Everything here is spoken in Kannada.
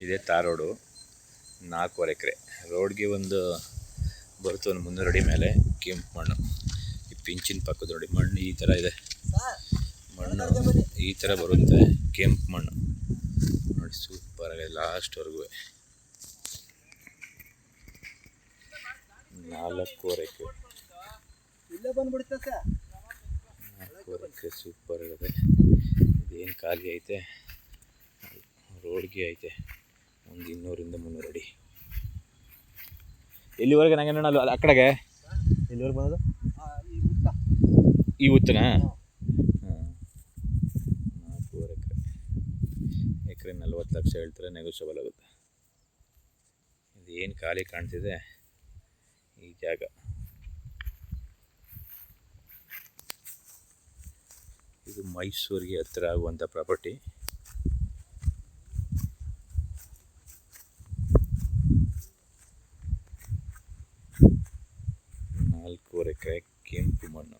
ಇದೇ ತಾರ್ ರೋಡು, 4.5 ಎಕರೆ ರೋಡ್ಗೆ ಒಂದು ಬರುತ್ತೆ. ಒಂದು 300 ಅಡಿ ಮೇಲೆ ಕೆಂಪು ಮಣ್ಣು. ಈ ಪಿಂಚಿನ ಪಕ್ಕದ ನೋಡಿ ಮಣ್ಣು ಈ ಥರ ಇದೆ. ಮಣ್ಣು ಈ ಥರ ಬರುತ್ತೆ, ಕೆಂಪು ಮಣ್ಣು ನೋಡಿ, ಸೂಪರಾಗಿದೆ ಲಾಸ್ಟ್ವರೆಗೂ. 4.5 ಎಕರೆ, 4.5 ಎಕರೆ ಸೂಪರ್ ಆಗಿದೆ. ಇದೇನು ಖಾಲಿ ಐತೆ, ರೋಡ್ಗೆ ಐತೆ ಒಂದು 200 ಇಂದ 300 ಅಡಿ. ಎಲ್ಲಿವರೆಗೆ ನಂಗೆ ನೋಡಲ್ಲ ಆ ಕಡೆಗೆ, ಎಲ್ಲಿವರೆಗೆ ಬಂದದು ಈ ಉತ್ತನಾ? ಹಾಂ, 4.5 ಎಕರೆ 40 ಲಕ್ಷ ಹೇಳ್ತಾರೆ, ನೆಗೋಷಿಯಬಲ್ ಆಗುತ್ತೆ. ಇದು ಏನು ಖಾಲಿ ಕಾಣ್ತಿದೆ ಈ ಜಾಗ. ಇದು ಮೈಸೂರಿಗೆ ಹತ್ತಿರ ಆಗುವಂಥ ಪ್ರಾಪರ್ಟಿ. ನಾಲ್ಕೂವರೆ ಎಕರೆ ಕೆಂಪು ಮಣ್ಣು.